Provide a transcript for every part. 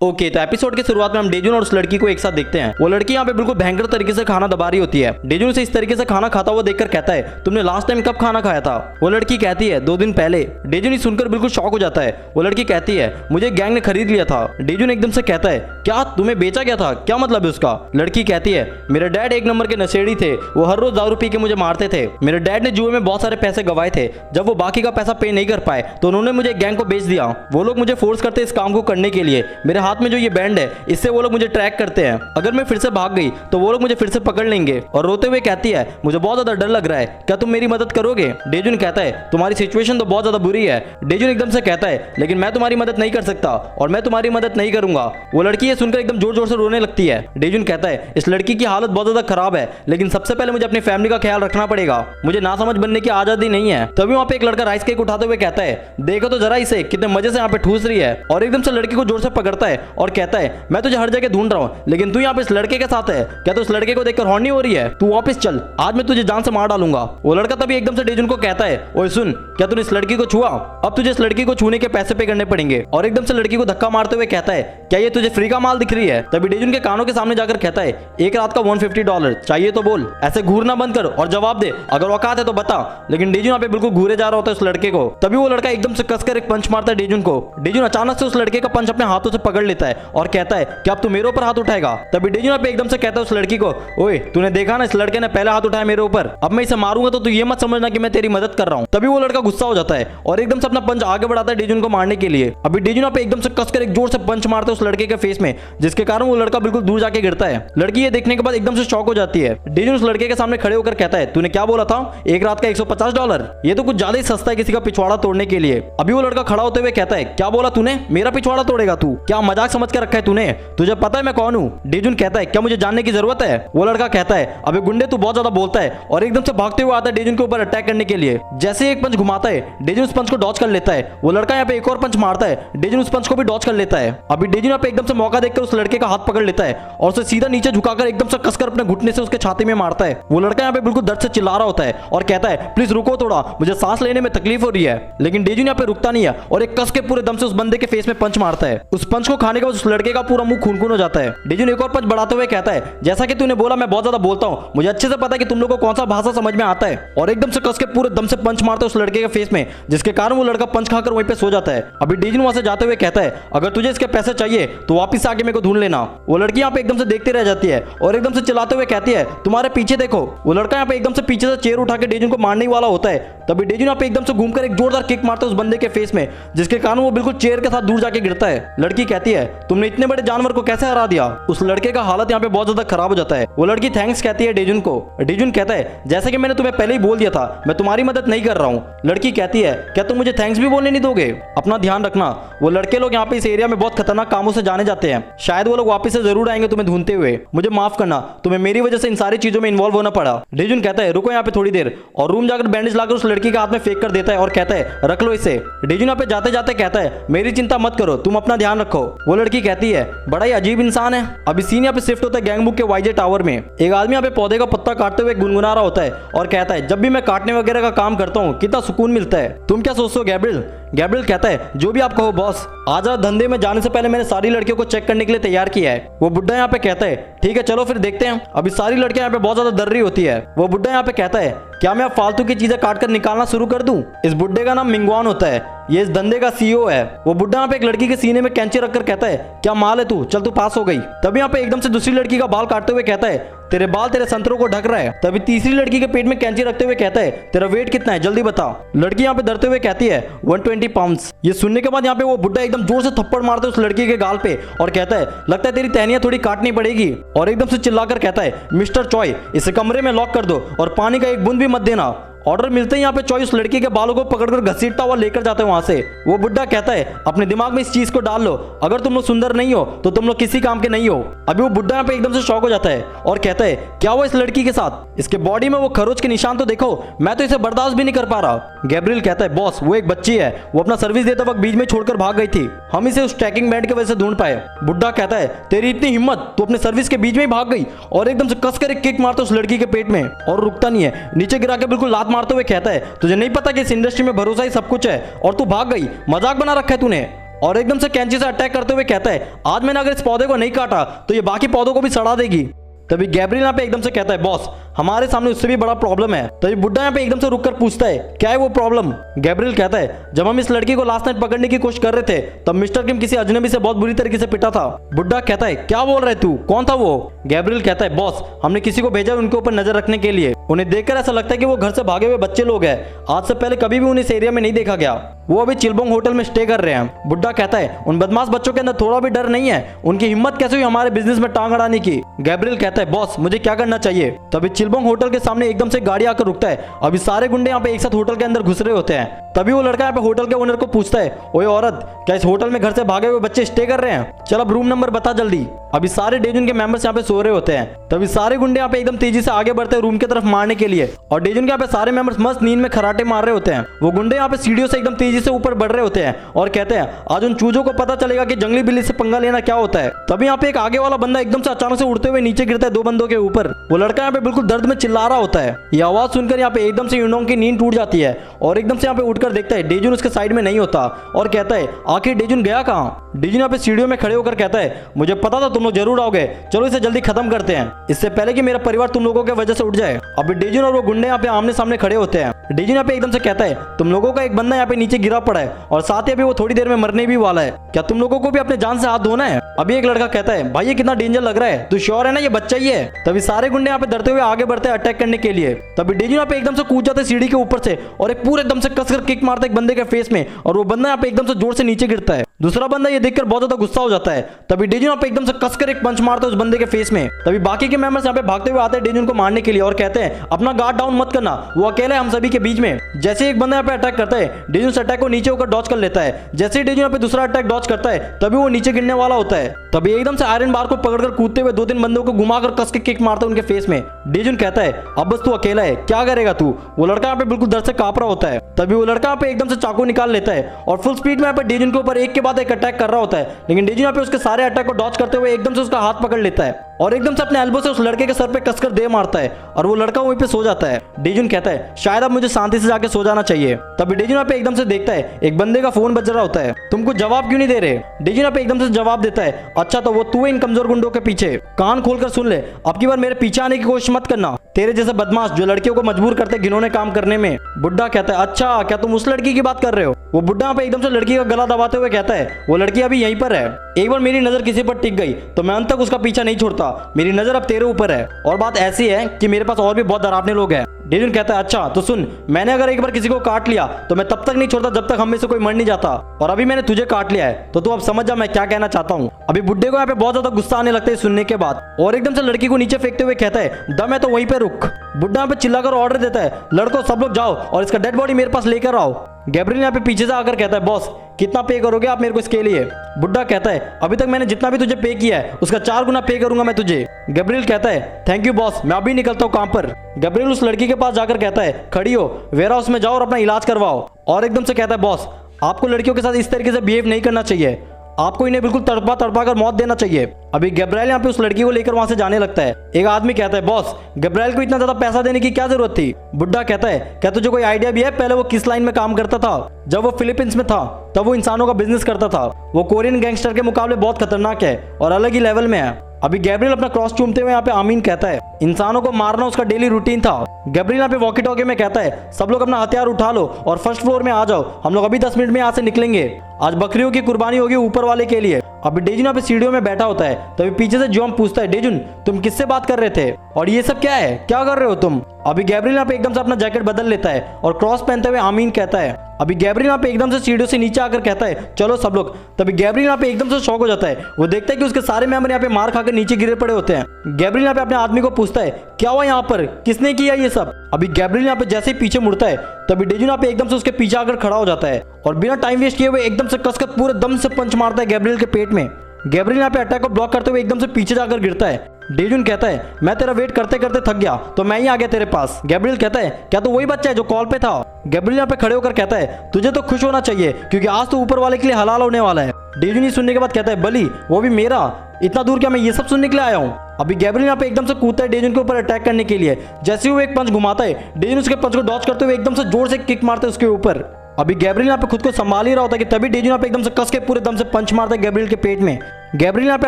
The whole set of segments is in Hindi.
ओके, तो एपिसोड की शुरुआत में हम डेजुन और उस लड़की को एक साथ देखते हैं। वो लड़की यहाँ पे बिल्कुल भयंकर तरीके से खाना दबा रही होती है। डेजुन उसे इस तरीके से खाना खाता हुआ देखकर कहता है, तुमने लास्ट टाइम कब खाना खाया था? वो लड़की कहती है 2 दिन पहले। डेजुन ये सुनकर बिल्कुल शॉक हो जाता है। वो लड़की कहती है, मुझे गैंग ने खरीद लिया था। डेजुन एकदम से कहता है, क्या तुम्हें बेचा गया था? क्या मतलब है उसका? लड़की कहती है, मेरे डैड 1 नंबर के नशेड़ी थे, वो हर रोज दारू पी के मुझे मारते थे। मेरे डैड ने जुए में बहुत सारे पैसे गंवाए थे। जब वो बाकी का पैसा पे नहीं कर पाए तो उन्होंने मुझे गैंग को बेच दिया। वो लोग मुझे फोर्स करते इस काम को करने के लिए। मेरे हाथ में जो ये बैंड है इससे वो लोग मुझे ट्रैक करते हैं। अगर मैं फिर से भाग गई तो वो लोग मुझे फिर से पकड़ लेंगे। और रोते हुए कहती है, मुझे बहुत ज्यादा डर लग रहा है, क्या तुम मेरी मदद करोगे? डेजुन कहता है, तुम्हारी सिचुएशन तो बहुत ज्यादा बुरी है। डेजुन एकदम से कहता है, लेकिन मैं तुम्हारी मदद नहीं कर सकता और मैं तुम्हारी मदद नहीं करूंगा। वो लड़की ये सुनकर एकदम जोर जोर से रोने लगती है। डेजुन कहता है, इस लड़की की हालत बहुत ज्यादा खराब है, लेकिन सबसे पहले मुझे अपनी फैमिली का ख्याल रखना पड़ेगा। मुझे ना समझ बनने की आजादी नहीं है। तभी वहां पे एक लड़का राइस केक उठाते हुए कहता है, देखो तो जरा इसे कितने मजे से यहाँ पे ठूस रही है। और एकदम से लड़की को जोर से पकड़ता है और कहता है, मैं तुझे हर जगह ढूंढ रहा हूँ, लेकिन तू यहाँ पे इस लड़के के साथ है। क्या तू इस लड़के को देखकर हॉर्नी हो रही है? तू वापस चल, आज मैं तुझे जान से मार डालूंगा। वो लड़का तभी एकदम से डेजुन को कहता है, ओए सुन, क्या तूने इस लड़की को छुआ? अब तुझे इस लड़की को छूने के पैसे पे करने पड़ेंगे। और एकदम से लड़की को धक्का मारते हुए कहता है, क्या ये तुझे फ्री का माल दिख रही है? तभी डेजुन के कानों के सामने जाकर कहता है, एक रात का $150 चाहिए तो बोल। ऐसे घूरना बंद कर और जवाब दे, अगर औकात है तो बता। लेकिन डेजुन यहाँ पे बिल्कुल घूरे जा रहा होता है उस लड़के को। तभी वो लड़का एकदम से कसकर एक पंच मारता है डेजुन को। डेजुन अचानक से उस लड़के का पंच अपने हाथों से पकड़ लेता है और कहता है, क्या अब तू मेरे ऊपर हाथ उठाएगा? तभी डेजुन यहाँ पे एकदम से कहता है उस लड़की को, ओए तूने देखा ना, इस लड़के ने पहले हाथ उठाया मेरे ऊपर, अब मैं इसे मारूंगा तो तू ये मत समझना कि मैं तेरी मदद कर रहा हूँ। तभी वो लड़का गुस्सा हो जाता है और एकदम से अपना पंच आगे बढ़ाता है डेजुन को मारने के लिए। अभी डेजुन यहाँ पे एकदम से कसकर एक जोर से पंच मारता है उस लड़के के फेस में, जिसके कारण वो लड़का बिल्कुल दूर जाके गिरता है। लड़की ये देखने के बाद एकदम से शॉक हो जाती है। डेजुन उस लड़के के सामने खड़े होकर कहता है, तूने क्या बोला था? एक रात का $150? ये तो कुछ ज्यादा ही सस्ता है किसी का पिछवाड़ा तोड़ने के लिए। अभी वो लड़का खड़ा होते हुए कहता है, क्या बोला तूने? मेरा पिछवाड़ा तोड़ेगा तू? क्या मजाक समझ के रखा है तूने? तुझे पता है मैं कौन हूँ? डेजुन कहता है, क्या मुझे जानने की जरूरत है? वो लड़का कहता है, अबे गुंडे तू बहुत ज्यादा बोलता है। और एकदम से भागते हुए आता है डेजुन के ऊपर अटैक करने के लिए। जैसे ही एक पंच घुमाता है, डेजुन उस पंच को डॉज कर लेता है। वो लड़का यहाँ पे एक और पंच मारता है, डेजुन उस पंच को भी डॉज कर लेता है। अभी डेजुन यहाँ पे एकदम से मौका देखकर उस लड़के का हाथ पकड़ लेता है और उसे सीधा नीचे झुकाकर एकदम से कसकर अपने घुटने से उसके छाती में मारता है। वो लड़का यहाँ पे बिल्कुल दर्द से चिल्ला रहा होता है और कहता है, प्लीज रुको थोड़ा, मुझे सांस लेने में तकलीफ हो रही है। लेकिन डेजुन यहाँ पे रुकता नहीं है और एक कस के पूरे दम से उस बंदे के फेस में पंच मारता है। उस पंच को खाने के बाद उस लड़के का पूरा मुंह खून हो जाता है। डेजुन एक और पंच बढ़ाते हुए कहता है, जैसा कि तूने बोला मैं बहुत ज्यादा बोलता हूँ, मुझे अच्छे से पता है कि तुम लोगों को कौन सा भाषा समझ में आता है। और एकदम से कस के पूरे दम से पंच मारता है उस लड़के के फेस में, जिसके कारण वो लड़का पंच खाकर वहीं पे सो जाता है। अभी डेजुन वहां से जाते हुए कहता है, अगर तुझे इसके पैसे चाहिए तो वापस आके मेरे को ढूंढ लेना। वो लड़की यहाँ पे एकदम से देखते रह जाती है और एकदम से चिल्लाते हुए कहती है, तुम्हारे पीछे देखो। वो लड़का यहाँ पे एकदम से पीछे से चेयर उठा के डेजुन को मारने वाला होता है। तभी डेजुन यहाँ पे एकदम से घूमकर एक जोरदार किक मारता है उस बंदे के फेस में, जिसके कारण वो बिल्कुल चेयर के साथ दूर जाके गिरता है। लड़की कहती है, तुमने इतने बड़े जानवर को कैसे हरा दिया? उस लड़के का हालत यहाँ पे बहुत ज्यादा खराब हो जाता है। वो लड़की थैंक्स कहती है डेजुन को। डेजुन कहता है, जैसे कि मैंने तुम्हें पहले ही बोल दिया था, मैं तुम्हारी मदद नहीं कर रहा हूँ। लड़की कहती है, क्या तुम मुझे थैंक्स भी बोलने नहीं दोगे? अपना ध्यान रखना। वो लड़के लोग यहाँ पे इस एरिया में बहुत खतरनाक कामों से जाने जाते हैं, शायद वो लोग वापस से जरूर आएंगे तुम्हें ढूंढते हुए। मुझे माफ करना, तुम्हें मेरी वजह से इन सारी चीजों में इन्वॉल्व होना पड़ा। डेजुन कहता है, रुको यहाँ पे थोड़ी देर, और रूम जाकर बैंडेज लाकर उस लड़की के हाथ में फेंक कर देता है और कहता है, रख लो इसे। डेजुन यहाँ पे जाते जाते कहता है, मेरी चिंता मत करो, तुम अपना ध्यान रखो। वो लड़की कहती है, बड़ा ही अजीब इंसान है। अभी सीन यहाँ पे शिफ्ट होता है गैंगबुक के वाईजे टावर में। एक आदमी यहाँ पे पौधे का पत्ता काटते हुए गुनगुना रहा होता है और कहता है, जब भी मैं काटने वगैरह का काम करता हूँ कितना सुकून मिलता है। तुम क्या सोचते हो गैब्रियल? गैब्रियल कहता है, जो भी आप कहो बॉस, आज रात धंधे में जाने से पहले मैंने सारी लड़कियों को चेक करने के लिए तैयार किया है। वो बुड्ढा यहाँ पे कहता है, ठीक है चलो फिर देखते हैं। अभी सारी लड़कियां यहाँ पे बहुत ज्यादा डर रही होती है। वो बुड्ढा यहाँ पे कहता है, क्या मैं अब फालतू की चीजें काट कर निकालना शुरू कर दूं? इस बुड्ढे का नाम मिंगवान होता है, ये इस धंधे का सीईओ है। वो बुड्ढा यहाँ पे एक लड़की के सीने में कैंची रखकर कहता है, क्या माल है तू, चल तू पास हो गई। तभी यहाँ पे एकदम से दूसरी लड़की का बाल काटते हुए कहता है, तेरे बाल तेरे संतरों को ढक रहा है। तभी तीसरी लड़की के पेट में कैंची रखते हुए कहता है, तेरा वेट कितना है जल्दी बता। लड़की यहाँ पे डरते हुए कहती है, 120 पाउंड्स। ये सुनने के बाद यहाँ पे वो बुड्ढा एकदम जोर से थप्पड़ मारता है उस लड़की के गाल पे और कहता है, लगता है तेरी टहनियां थोड़ी काटनी पड़ेगी। और एकदम से चिल्लाकर कहता है, मिस्टर चॉय, इसे कमरे में लॉक कर दो और पानी का एक बूंद भी मत देना। ऑर्डर मिलते ही यहाँ पे चॉय उस लड़की के बालों को पकड़कर घसीटता हुआ लेकर जाते हैं वहां से। वो बुड्ढा कहता है, अपने दिमाग में इस चीज को डाल लो, अगर तुम लोग सुंदर नहीं हो तो तुम लोग किसी काम के नहीं हो। अभी वो बुड्ढा यहाँ पे एकदम से शॉक हो जाता है और कहता है, क्या हुआ इस लड़की के साथ? इसके बॉडी में वो खरोच के निशान तो देखो, मैं तो इसे बर्दाश्त भी नहीं कर पा रहा। गैब्रियल कहता है, बॉस वो एक बच्ची है, वो अपना सर्विस देते वक्त बीच में छोड़कर भाग गई थी, हम इसे उस ट्रैकिंग बैंड की वजह से ढूंढ पाए। बुड्ढा कहता है, तेरी इतनी हिम्मत, तू अपने सर्विस के बीच में ही भाग गई। और एकदम से कसकर एक किक मारता उस लड़की के पेट में और रुकता नहीं है, नीचे गिरा के बिल्कुल लात मारते हुए कहता है, तुझे नहीं पता कि इस इंडस्ट्री में भरोसा ही सब कुछ है और तू भाग गई, मजाक बना रखा है तूने। और एकदम से कैंची से अटैक करते हुए कहता है आज मैंने अगर इस पौधे को नहीं काटा तो ये बाकी पौधों को भी सड़ा देगी। तभी गैब्रियल यहाँ पे एकदम से कहता है बॉस हमारे सामने उससे भी बड़ा प्रॉब्लम है। तभी बुड्ढा यहाँ पे एकदम से रुककर पूछता है क्या है वो प्रॉब्लम। गैब्रियल कहता है जब हम इस लड़की को लास्ट नाइट पकड़ने की कोशिश कर रहे थे तब मिस्टर किम किसी अजनबी से बहुत बुरी तरीके से पिटा था। बुड्ढा कहता है क्या बोल रहे तू, कौन था वो। गैब्रियल कहता है बॉस हमने किसी को भेजा उनके ऊपर नजर रखने के लिए, उन्हें देखकर ऐसा लगता है कि वो घर से भागे हुए बच्चे लोग हैं, आज से पहले कभी भी उन्हें इस एरिया में नहीं देखा गया, वो अभी चिलबोंग होटल में स्टे कर रहे हैं। बुड्ढा कहता है उन बदमाश बच्चों के अंदर थोड़ा भी डर नहीं है, उनकी हिम्मत कैसे हुई हमारे बिजनेस में टांग अड़ाने की। गैब्रियल कहता है बॉस मुझे क्या करना चाहिए। तभी चिलबोंग होटल के सामने एकदम से गाड़ी आकर रुकता है। अभी सारे गुंडे यहाँ पे एक साथ होटल के अंदर घुस रहे होते हैं। तभी वो लड़का यहाँ पे होटल के ओनर को पूछता है ओए औरत क्या इस होटल में घर से भागे हुए बच्चे स्टे कर रहे हैं, चल अब रूम नंबर बता जल्दी। अभी सारे डेजुन के मेंबर्स यहाँ पे सो रहे होते हैं। तभी सारे गुंडे यहाँ पे एकदम तेजी से आगे बढ़ते हैं रूम की तरफ मारने के लिए और डेजुन के यहाँ पे सारे मेंबर्स मस्त नींद में खराटे मार रहे होते हैं। वो गुंडे यहाँ पे सीढ़ियों से एकदम तेजी से ऊपर बढ़ रहे होते हैं और कहते हैं आज उन चूजों को पता चलेगा कि जंगली बिल्ली से पंगा लेना क्या होता है। तभी यहाँ पे एक आगे वाला बंदा एकदम से अचानक से उड़ते हुए नीचे गिरता है दो बंदों के ऊपर। वो लड़का यहाँ पे बिल्कुल दर्द में चिल्ला रहा होता है। ये आवाज सुनकर यहाँ पे एकदम से यूनोंग की नींद टूट जाती है और एकदम से यहाँ पे उठकर देखता है डेजुन उसके साइड में नहीं होता और कहता है आखिर डेजुन गया कहाँ। डेजुन यहाँ पे सीढ़ियों में खड़े होकर कहता है मुझे पता था तुम लोग जरूर आओगे, चलो इसे जल्दी खत्म करते हैं इससे पहले कि मेरा परिवार तुम लोगों की वजह से उठ जाए। अभी डेजुन और वो गुंडे यहाँ पे आमने सामने खड़े होते हैं। डेजुन यहाँ पे एकदम से कहता है तुम लोगों का एक बंदा यहाँ पे नीचे गिरा पड़ा है और साथ ही अभी वो थोड़ी देर में मरने भी वाला है, क्या तुम लोगों को भी अपने जान से हाथ धोना है। अभी एक लड़का कहता है भाई ये कितना डेंजर लग रहा है, तू श्योर है ना ये बच्चा ही है। तभी सारे गुंडे यहाँ पे डरते हुए आगे बढ़ते हैं अटैक करने के लिए। तभी डेजुन यहाँ पे एकदम से कूद जाते सीढ़ी के ऊपर से और एक पूरे एकदम से कसकर किक मारता है एक बंदे के फेस में और वो बंदा यहाँ पे एकदम से जोर से नीचे गिरता है। दूसरा बंदा ये देखकर बहुत ज्यादा गुस्सा हो जाता है। तभी डेजुन यहाँ पे एकदम से कसकर एक पंच मारता है उस बंदे के फेस में। तभी बाकी के मेंबर्स यहाँ पे भागते हुए आते हैं डेजुन को मारने के लिए और कहते हैं अपना गार्ड डाउन मत करना, वो अकेला है हम सभी के बीच में। जैसे एक बंदा यहाँ पे अटैक करता है डेजुन उस अटैक को नीचे होकर डॉच कर लेता है। जैसे ही डेजुन यहाँ पे दूसरा अटैक डॉच करता है तभी वो नीचे गिरने वाला होता है। तभी एकदम से आयरन बार को पकड़कर कूदते हुए दो तीन बंदों को घुमाकर कस के किक मारता है उनके फेस में। डेजुन कहता है अब बस तू अकेला है, क्या करेगा तू। वो लड़का यहाँ पे बिल्कुल डर से कांप रहा होता है। तभी वो लड़का यहाँ पे एकदम से चाकू निकाल लेता है और फुल स्पीड में यहाँ पे डेजुन के ऊपर एक के बाद एक अटैक कर रहा होता है, लेकिन डेजुन यहाँ पे उसके सारे अटैक को डॉच करते हुए एकदम से उसका हाथ पकड़ लेता है और एकदम से अपने एल्बो से उस लड़के के सर पे कसकर दे मारता है और वो लड़का वहीं पे सो जाता है। डेजुन कहता है शायद अब मुझे शांति से जाके सो जाना चाहिए। तभी डेजुन यहाँ पे एकदम से देखता है एक बंदे का फोन बज रहा होता है, तुम कुछ जवाब क्यों नहीं दे रहे। डेजुन यहाँ पे एकदम से जवाब देता है अच्छा तो वो तू इन कमजोर गुंडों के पीछे, कान खोलकर सुन ले, अब की बार मेरे पीछे आने की कोशिश मत करना, तेरे जैसे बदमाश जो लड़कियों को मजबूर करते घिनौने काम करने में। बुड्ढा कहता है अच्छा क्या तुम उस लड़की की बात कर रहे हो। वो बुड्ढा यहाँ पे एकदम से लड़की का गला दबाते हुए कहता है वो लड़की अभी यहीं पर है, एक बार मेरी नजर किसी पर टिक गई तो मैं अंत तक उसका पीछा नहीं छोड़ता, मेरी नजर अब तेरे ऊपर है और बात ऐसी है कि मेरे पास और भी बहुत डरावने लोग हैं। डेजुन कहता है अच्छा तो सुन, मैंने अगर एक बार किसी को काट लिया तो मैं तब तक नहीं छोड़ता जब तक हम में से कोई मर नहीं जाता, और अभी मैंने तुझे काट लिया है तो तू अब समझ जा मैं क्या कहना चाहता हूँ। अभी बुड्ढे को यहाँ पे बहुत ज्यादा गुस्सा आने लगता है सुनने के बाद और एकदम से लड़की को नीचे फेंकते हुए कहता है दम है तो वहीं पे रुक। बुड्ढा यहाँ पे चिल्लाकर ऑर्डर देता है लड़कों सब लोग जाओ और इसका डेड बॉडी मेरे पास लेकर आओ। गैब्रियल यहाँ पे पीछे से आकर कहता है बॉस कितना पे करोगे आप मेरे को इसके लिए। बुड्ढा कहता है अभी तक मैंने जितना भी तुझे पे किया है उसका 4 गुना पे करूंगा मैं तुझे। गैब्रियल कहता है थैंक यू बॉस, मैं अभी निकलता हूँ काम पर। गैब्रियल उस लड़की के पास जाकर कहता है खड़ी हो, वेयर हाउस में जाओ और अपना इलाज करवाओ। और एकदम से कहता है बॉस आपको लड़कियों के साथ इस तरीके से बिहेव नहीं करना चाहिए, आपको इन्हें बिल्कुल तड़पा तड़पा कर मौत देना चाहिए। अभी गैब्रियल यहाँ पे उस लड़की को लेकर वहां से जाने लगता है। एक आदमी कहता है बॉस गैब्रियल को इतना ज्यादा पैसा देने की क्या जरूरत थी। बुड्ढा कहता है क्या तुझे कोई आइडिया भी है पहले वो किस लाइन में काम करता था। जब वो फिलीपींस में था तब वो इंसानों का बिजनेस करता था, वो कोरियन गैंगस्टर के मुकाबले बहुत खतरनाक है और अलग ही लेवल में है। अभी गैब्रियल अपना क्रॉस चूमते हुए यहाँ पे आमीन कहता है इंसानों को मारना उसका डेली रूटीन था। गैब्रियल यहाँ पे वॉकी टॉकी में कहता है सब लोग अपना हथियार उठा लो और फर्स्ट फ्लोर में आ जाओ, हम लोग अभी 10 मिनट में यहाँ से निकलेंगे, आज बकरियों की कुर्बानी होगी ऊपर वाले के लिए। अभी डेजुन यहाँ पे सीढ़ियों में बैठा होता है। तभी पीछे से जोम पूछता है डेजुन तुम किससे बात कर रहे थे और ये सब क्या है, क्या कर रहे हो तुम। अभी गैब्रियल यहाँ पे एकदम से अपना जैकेट बदल लेता है और क्रॉस पहनते हुए आमीन कहता है। अभी गैब्रियल यहाँ पे एकदम से सीढ़ियों से नीचे आकर कहता है चलो सब लोग। तभी गैब्रियल यहाँ पे एकदम से शॉक हो जाता है, वो देखता है कि उसके सारे मेंबर यहाँ पे मार खाकर नीचे गिरे पड़े होते हैं। गैब्रियल यहाँ पे अपने आदमी को पूछता है क्या हुआ यहाँ पर, किसने किया ये सब। अभी गैब्रियल यहाँ पे जैसे ही पीछे मुड़ता है तभी डेजुन यहाँ पे एकदम से उसके पीछे आकर खड़ा हो जाता है और बिना टाइम वेस्ट किए हुए एकदम से कसकर पूरे दम से पंच मारता है गैब्रियल के पेट में। गैब्रियल यहाँ पे अटैक को ब्लॉक करते हुए एकदम से पीछे जाकर गिरता है। डेजुन कहता है मैं तेरा वेट करते करते थक गया तो मैं ही आ गया तेरे पास। गैब्रियल कहता है क्या तू वही बच्चा है जो कॉल पे था। गैब्रियल यहाँ पे खड़े होकर कहता है तुझे तो खुश होना चाहिए क्योंकि आज तो ऊपर वाले के लिए हलाल होने वाला है। डेजुन ये सुनने के बाद कहता है बली वो भी मेरा, इतना दूर क्या मैं ये सब सुनने के लिए आया हूँ। अभी गैब्रियल यहाँ पे एकदम से कूदता है डेजुन के ऊपर अटैक करने के लिए। जैसे ही वो एक पंच घुमाता है डेजुन उसके पंच को डॉच करते हुए एकदम से जोर से किक मारता है उसके ऊपर। अभी गैब्रियल यहाँ पे खुद को संभाल ही रहा होता है कि तभी डेजून यहाँ पे एकदम से कस के पूरे दम से पंच मारता है गैब्रियल के पेट में। गैब्रियल यहाँ पे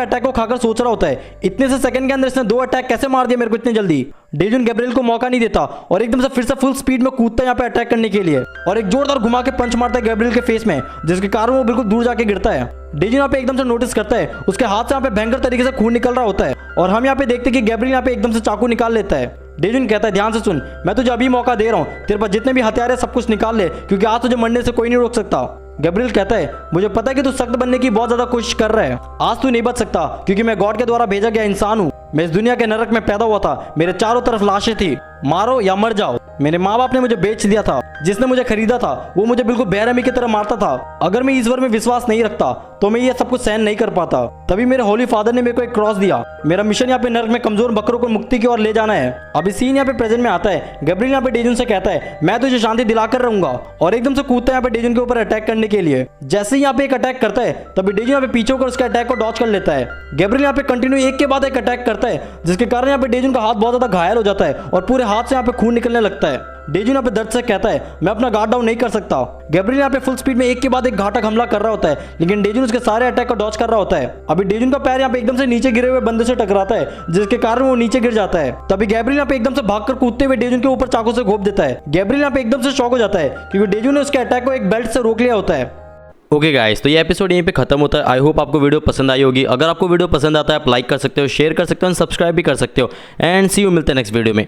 अटैक को खाकर सोच रहा होता है इतने से सेकंड के अंदर इसने 2 अटैक कैसे मार दिया मेरे को इतनी जल्दी। डेजून गैब्रियल को मौका नहीं देता और एकदम से फिर से फुल स्पीड में कूदता है यहाँ पे अटैक करने के लिए और एक जोरदार घुमा के पंच मारता है गैब्रियल के फेस में, जिसके कारण वो बिल्कुल दूर जाके गिरता है। डेजून यहाँ पे एकदम से नोटिस करता है उसके हाथ से यहाँ पे भयंकर तरीके से खून निकल रहा होता है और हम यहाँ पे देखते हैं कि गैब्रियल यहाँ पे एकदम से चाकू निकाल लेता है। डेजून कहता है ध्यान से सुन, मैं तुझे अभी मौका दे रहा हूँ, तेरे पास जितने भी हथियार है सब कुछ निकाल ले क्योंकि आज तुझे मरने से कोई नहीं रोक सकता। गैब्रियल कहता है मुझे पता है कि तू सख्त बनने की बहुत ज्यादा कोशिश कर रहा है, आज तू नहीं बच सकता क्योंकि मैं गॉड के द्वारा भेजा गया इंसान हूँ। मैं इस दुनिया के नरक में पैदा हुआ था, मेरे चारों तरफ लाशें थी, मारो या मर जाओ। मेरे माँ बाप ने मुझे बेच दिया था, जिसने मुझे खरीदा था वो मुझे बिल्कुल बेरहमी की तरह मारता था। अगर मैं ईश्वर में विश्वास नहीं रखता तो मैं ये सब कुछ सहन नहीं कर पाता। तभी मेरे होली फादर ने मेरे को एक क्रॉस दिया। मेरा मिशन यहाँ पे नरक में कमजोर बकरों को मुक्ति की ओर ले जाना है। अभी सीन यहाँ पे प्रेजेंट में आता है। गैब्रियल यहाँ पे डेजून से कहता है मैं तुझे शांति दिलाकर रहूंगा और एकदम से कूदता है यहाँ पे डेजून के ऊपर अटैक करने के लिए। जैसे ही यहाँ पे एक अटैक करता है तभी डेजून यहाँ पे पीछे होकर उसके अटैक को डॉच कर लेता है। गैब्रियल यहाँ पे कंटिन्यू एक के बाद एक अटैक करता है जिसके कारण यहाँ पे डेजून का हाथ बहुत ज्यादा घायल हो जाता है और पूरे हाथ से यहाँ पे खून निकलने लगता है। डेजून यहाँ पे दर्द से कहता है मैं अपना गार्ड डाउन नहीं कर सकता। गैब्रियल यहाँ पे फुल स्पीड में एक के बाद एक घातक हमला कर रहा होता है लेकिन डेजून उसके सारे अटैक को डॉच कर रहा होता है। अभी डेजून का पैर यहाँ पे एकदम से नीचे गिरे हुए बंदे से टकराता है जिसके कारण वो नीचे गिर जाता है। तभी गैब्रियल यहाँ पे एकदम से भागकर कूदते हुए डेजून के ऊपर चाकू से घोंप देता है। गैब्रियल यहाँ पे एकदम से शॉक हो जाता है क्योंकि डेजून ने उसके अटैक को एक बेल्ट से रोक लिया होता है। ओके गाइस, तो ये एपिसोड यहीं पे खत्म होता है। आई होप आपको वीडियो पसंद आई होगी। अगर आपको वीडियो पसंद आता है आप लाइक कर सकते हो, शेयर कर सकते हो, सब्सक्राइब भी कर सकते हो एंड सी यू, मिलते हैं नेक्स्ट वीडियो में।